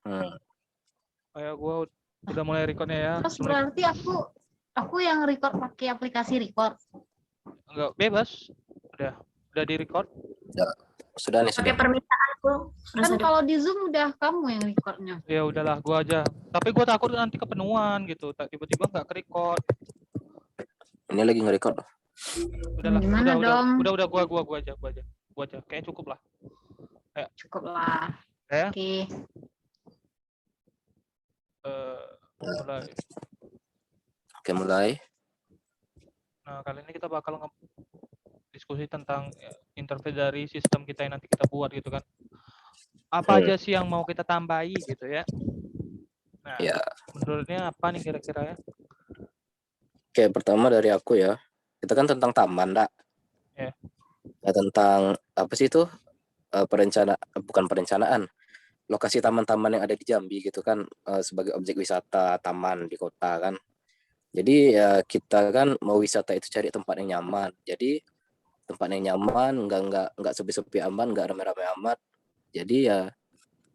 Hmm. Kayak gue udah mulai recordnya ya. Terus berarti aku yang record pakai aplikasi record. Enggak, bebas. Udah di record. Sudah nih, Pakai sudah. permintaanku. Kan kalau di Zoom udah kamu yang recordnya. Ya udahlah, gue aja. Tapi gue takut nanti kepenuhan gitu. Tiba-tiba nggak ke-record. Ini lagi nge-record. Udahlah, Gimana dong? udah gua aja. Kayaknya cukup lah. Cukup lah. Ya. Oke. Mulai. Oke, mulai. Nah, kali ini kita bakal diskusi tentang interface dari sistem kita yang nanti kita buat gitu kan. Apa aja sih yang mau kita tambahi gitu ya. Nah, Ya. menurutnya apa nih kira-kira ya? Oke, pertama dari aku ya. Kita kan tentang taman, Dak. Ya. Nah, tentang apa sih itu? Bukan perencanaan. Lokasi taman-taman yang ada di Jambi gitu kan, sebagai objek wisata taman di kota kan. Jadi ya kita kan mau wisata itu cari tempat yang nyaman. Jadi tempat yang nyaman, nggak sepi-sepi aman, nggak rame-rame amat. Jadi ya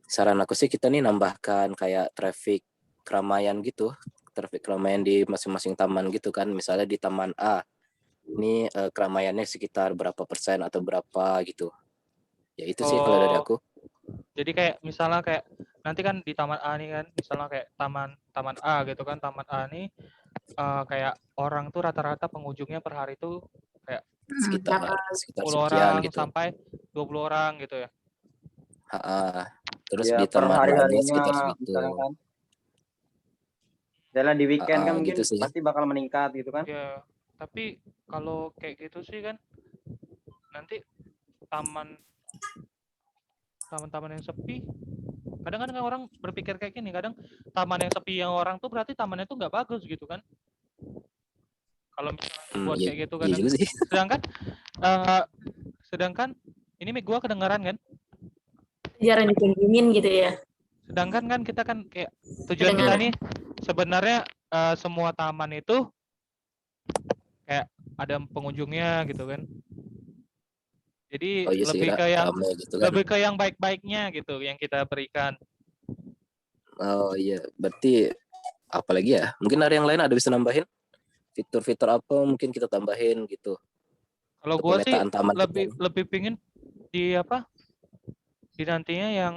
saran aku sih kita nih nambahkan kayak traffic keramaian gitu, traffic keramaian di masing-masing taman gitu kan. Misalnya di Taman A, ini keramaiannya sekitar berapa persen atau berapa gitu. Ya itu sih kalau dari aku. Jadi kayak misalnya kayak nanti kan di Taman A nih kan, misalnya kayak taman A gitu kan, Taman A nih kayak orang tuh rata-rata pengunjungnya per hari tuh kayak sekitar 10 sekian orang gitu. sampai 20 orang gitu ya. Terus ya, di per taman hari-harinya sekitar segitu. kan. Jalan di weekend kan mungkin gitu pasti bakal meningkat gitu kan. Ya, tapi kalau kayak gitu sih kan nanti taman-taman yang sepi, kadang-kadang orang berpikir kayak gini, kadang taman yang sepi yang orang tuh berarti tamannya tuh nggak bagus gitu kan. Kalau misalnya buat kayak gitu kan. Sedangkan ini mic gua kedengaran kan? Jarang dikunjungin gitu ya. Sedangkan kan kita kan kayak tujuan kita nih sebenarnya semua taman itu kayak ada pengunjungnya gitu kan. Jadi lebih ke yang gitu kan? Lebih ke yang baik-baiknya gitu yang kita berikan. Oh iya, berarti apalagi ya? Mungkin ada yang lain ada bisa nambahin? Fitur-fitur apa mungkin kita tambahin gitu? Kalau gue sih lebih pingin di apa? Di nantinya yang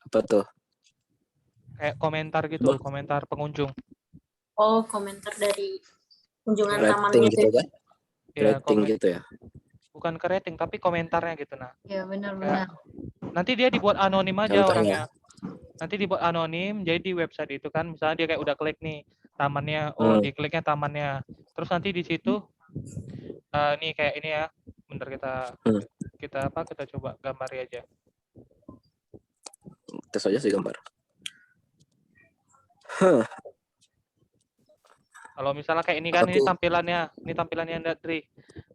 apa tuh? Kayak komentar gitu, komentar pengunjung. Oh, komentar dari kunjungan taman gitu kan? Ya, rating gitu ya? Bukan ke rating, tapi komentarnya gitu nah. Ya benar-benar. Nanti dia dibuat anonim aja. Contohnya. Orangnya. Nanti dibuat anonim, jadi di website itu kan, misalnya dia kayak udah klik nih tamannya, dikliknya tamannya. Terus nanti di situ, nih kayak ini ya, bentar kita coba gambari aja. Tes aja sih gambar. Kalau misalnya kayak ini kan, ini tampilannya Ndadri.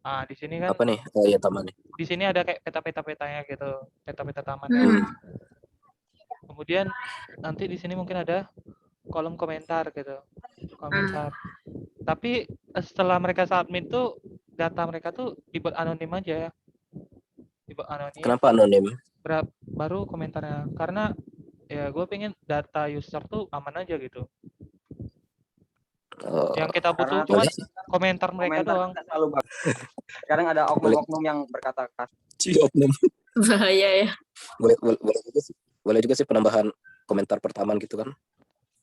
Nah, di sini kan. Apa nih? Oh iya, tamannya. Di sini ada kayak peta-petanya gitu, peta-peta tamannya. Kemudian nanti di sini mungkin ada kolom komentar gitu, komentar. Tapi setelah mereka submit tuh data mereka tuh dibuat anonim aja ya. Dibuat anonim. Kenapa anonim? Baru komentarnya. Karena ya gue pengen data user tuh aman aja gitu. Yang kita butuh cuma komentar mereka doang. Sekarang ada oknum-oknum yang berkata kasar. Oknum. Bahaya ya. Boleh juga sih penambahan komentar pertama gitu kan?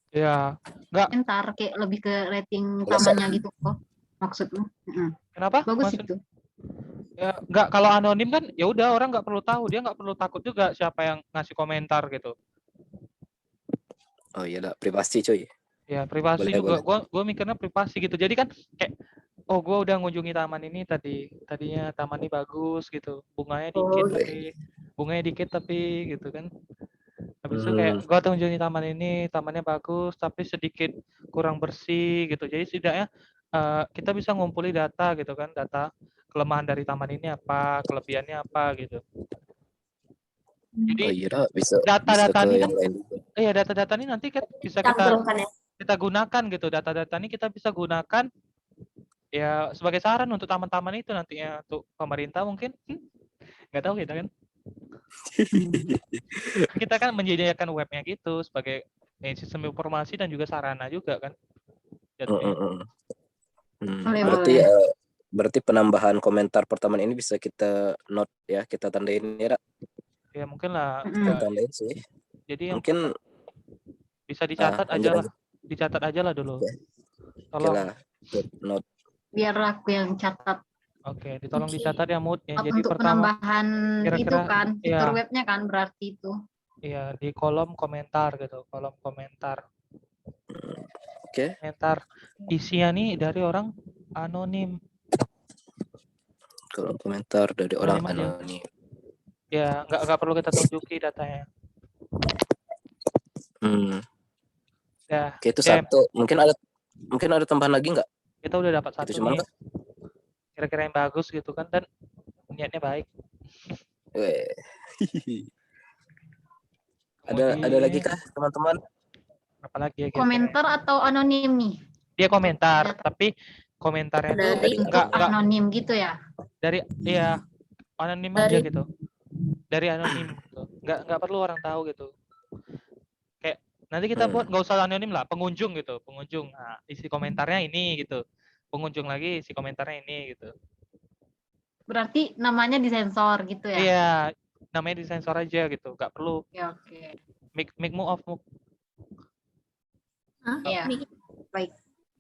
Ya, enggak. Komentar kayak lebih ke rating tamannya gitu kok maksudmu. Kenapa? Bagus itu. Ya, enggak, kalau anonim kan ya udah orang nggak perlu tahu, dia nggak perlu takut juga siapa yang ngasih komentar gitu. Oh iya, privasi cuy. Ya privasi boleh, juga, gue mikirnya privasi gitu. Jadi kan kayak, oh gue udah ngunjungi taman ini tadinya taman ini bagus gitu, bunganya dikit tapi gitu kan. Habis itu kayak gue ngunjungi taman ini, tamannya bagus tapi sedikit kurang bersih gitu. Jadi setidaknya kita bisa ngumpuli data gitu kan, data kelemahan dari taman ini apa, kelebihannya apa gitu. Jadi data-data ini kan, data-data ini nanti bisa kita gunakan gitu, data-data ini kita bisa gunakan ya sebagai saran untuk taman-taman itu nantinya untuk pemerintah mungkin nggak tahu kita kan. Kita kan menyediakan webnya gitu sebagai sistem informasi dan juga sarana juga kan. Jatuhnya. Berarti berarti penambahan komentar pertama ini bisa kita note ya, kita tandain ya, Ra? Ya mungkin lah. Kita tandain sih. Jadi yang Mungkin bisa dicatat aja lah. Dicatat aja lah dulu. Tolong. Oke lah, note. Biar aku yang catat. Oke, ditolong dicatat ya Mut. Ya, jadi Untuk pertama penambahan itu kan, fitur webnya kan berarti itu. Iya, di kolom komentar gitu, kolom komentar. Oke. Komentar isinya nih dari orang anonim. Kolom komentar dari orang anonim. Ya, nggak perlu kita tunjuki datanya. Ya. Oke, itu satu. Mungkin ada tambahan lagi nggak? Kita udah dapat satu nih. Kira-kira yang bagus gitu kan, dan niatnya baik. Ada lagi kah teman-teman? Apalagi ya? Komentar atau anonim nih? Dia komentar, tapi komentarnya itu nggak anonim gitu ya? Dari anonim aja gitu. Dari anonim gitu. Nggak perlu orang tahu gitu. Kayak nanti kita buat nggak usah anonim lah, pengunjung gitu, pengunjung. Nah, isi komentarnya ini gitu. Pengunjung lagi isi komentarnya ini gitu. Berarti namanya disensor gitu ya? Iya, namanya disensor aja gitu, nggak perlu. Ya, oke. Mic-mu off, Muk. Iya, baik.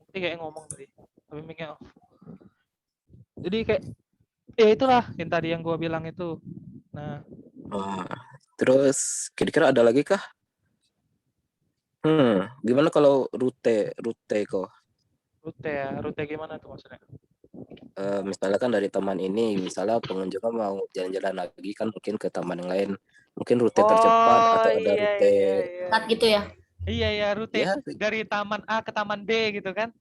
Tadi kayak ngomong tadi, tapi mic-nya off. Jadi kayak, ya itulah yang tadi yang gue bilang itu. Nah. Terus kira-kira ada lagi kah? Gimana kalau rute kok? Rute gimana tuh maksudnya? Misalnya kan dari taman ini, misalnya pengunjung mau jalan-jalan lagi kan mungkin ke taman yang lain, mungkin rute tercepat atau ada rute cepat gitu ya? Iya, rute dari taman A ke taman B gitu kan?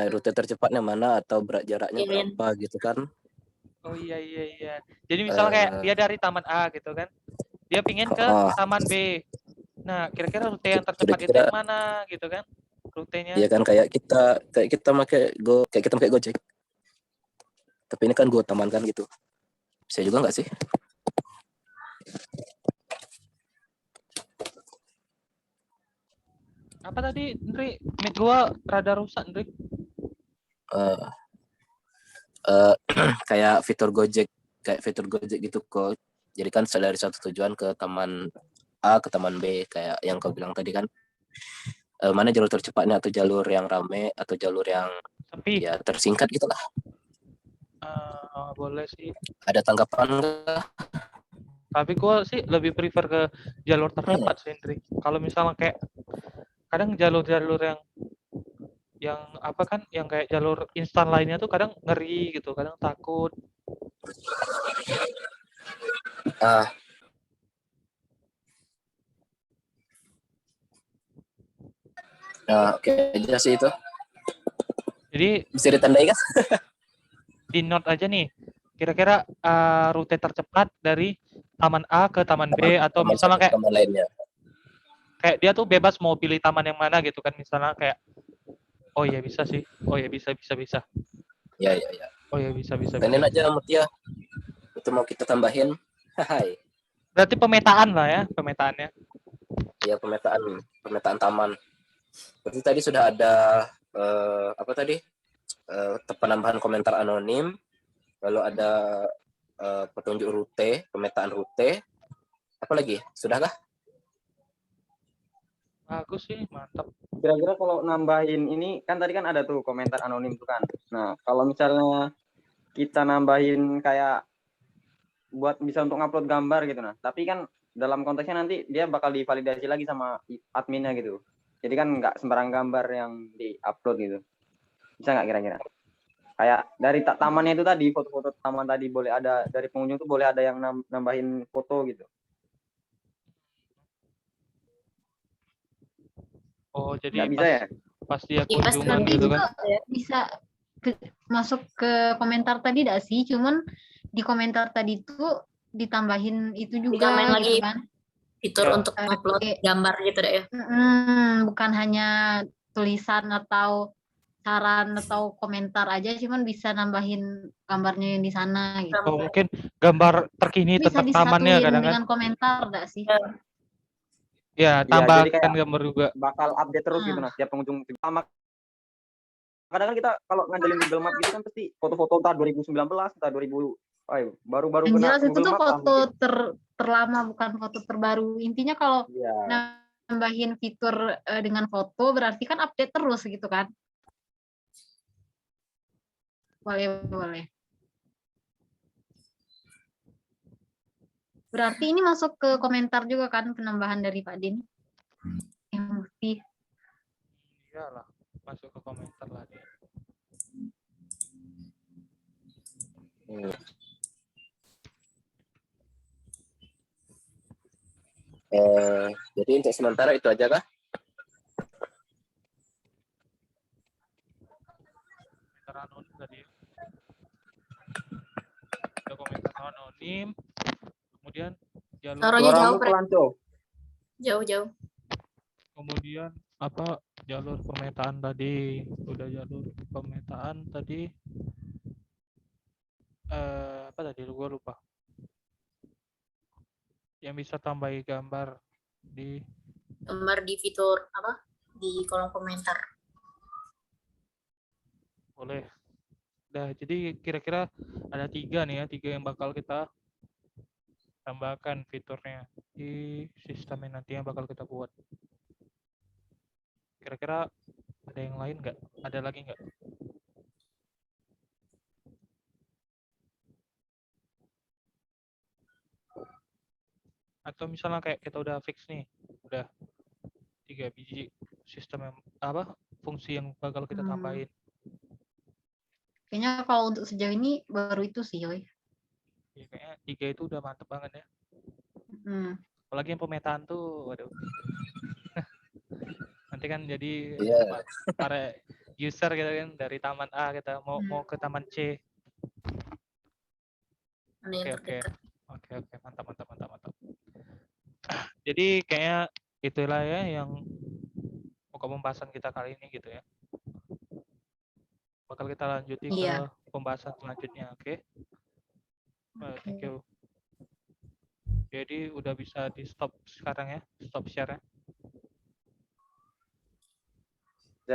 Rute tercepatnya mana atau jaraknya berapa gitu kan? Oh iya. Jadi misalnya kayak dia dari taman A gitu kan, dia pingin ke taman B. Nah, kira-kira rute yang tercepat itu yang mana gitu kan? Rutenya. Iya kan kayak kita pakai Gojek. Tapi ini kan Go Taman kan gitu. Bisa juga nggak sih? Apa tadi, Ndri? Mic gua rada rusak, Ndri. Kayak fitur Gojek gitu kok. Jadi kan dari satu tujuan ke taman A ke taman B kayak yang kau bilang tadi kan. Mana jalur tercepatnya atau jalur yang rame atau jalur yang sepi. Ya tersingkat gitulah. Boleh sih. Ada tanggapan nggak? Tapi gue sih lebih prefer ke jalur tercepat sih, Ndri. Kalau misalnya kayak kadang jalur-jalur yang apa kan, yang kayak jalur instan lainnya tuh kadang ngeri gitu, kadang takut. Oke aja sih itu. Jadi bisa ditandai kan? Di note aja nih. Kira-kira rute tercepat dari taman A ke taman B atau misalnya kayak taman lainnya. Kayak dia tuh bebas mau pilih taman yang mana gitu kan, misalnya kayak oh ya bisa sih. Oh ya bisa. Ya. Oh ya bisa. Tenin aja Mutia. Itu mau kita tambahin. Hai. Berarti pemetaan lah ya, pemetaannya. Iya, pemetaan taman. Berarti tadi sudah ada penambahan komentar anonim, lalu ada petunjuk rute, pemetaan rute. Apa lagi? Sudahkah? Bagus sih, mantap. Kira-kira kalau nambahin ini kan tadi kan ada tuh komentar anonim tuh kan. Nah, kalau misalnya kita nambahin kayak buat bisa untuk ngupload gambar gitu nah. Tapi kan dalam konteksnya nanti dia bakal divalidasi lagi sama adminnya gitu. Jadi kan nggak sembarang gambar yang di-upload gitu. Bisa nggak kira-kira? Kayak dari tamannya itu tadi, foto-foto taman tadi boleh ada, dari pengunjung tuh boleh ada yang nambahin foto gitu. Oh, jadi nggak bisa ya? Pas dia kunjungan gitu kan. Bisa masuk ke komentar tadi enggak sih? Cuman di komentar tadi itu ditambahin itu juga gitu lagi kan. Fitur untuk upload gambar gitu deh ya. Bukan hanya tulisan atau saran atau komentar aja, cuman bisa nambahin gambarnya yang di sana gitu. Oh, mungkin gambar terkini Bisa tentang tamannya disatuin kadang kan. dengan komentar enggak sih? Ya, Iya, jadi tambahkan kayak gambar juga. bakal update terus gitu nah setiap pengunjung sama. Kadang kan kita kalau ngandelin Google Map gitu kan pasti foto-foto entah 2019 entah 2000 baru-baru Yang kena jelas itu Google tuh Map lah foto mungkin. terlama, bukan foto terbaru. Intinya kalau Iya. nambahin fitur dengan foto berarti kan update terus gitu kan. Boleh. Berarti ini masuk ke komentar juga kan, penambahan dari Pak Din? Mufti. Iyalah, masuk ke komentar lah dia. Jadi untuk sementara itu aja kah? Komentar anonim tadi. Ada komentar anonim. Kemudian jalur. Suaranya jauh, Suaramu Fred. pelan, Cok. Jauh. Kemudian apa jalur pemetaan tadi? Udah jalur pemetaan tadi. Apa tadi? Gua lupa. Yang bisa tambahi gambar di Fitur apa? Di kolom komentar. boleh. Nah, jadi kira-kira ada 3 nih ya, 3 yang bakal kita tambahkan fiturnya di sistem yang nantinya bakal kita buat. Kira-kira ada yang lain nggak? Ada lagi nggak? Atau misalnya kayak kita udah fix nih, udah 3 biji sistem yang apa fungsi yang bakal kita tambahin. Kayaknya kalau untuk sejauh ini baru itu sih, Yoy. Ya, kayaknya 3 itu udah mantep banget ya. Apalagi yang pemetaan tuh, waduh. Nanti kan jadi para user gitu kan dari taman A kita mau ke taman C. Oke, mantap. Jadi kayaknya itulah ya yang pembahasan kita kali ini gitu ya. Bakal kita lanjutin ke pembahasan selanjutnya, oke? Thank you. Jadi udah bisa di stop sekarang ya, stop share ya.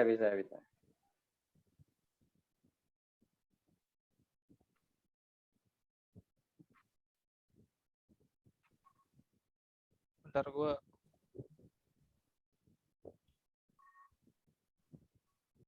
Bisa. Bentar gue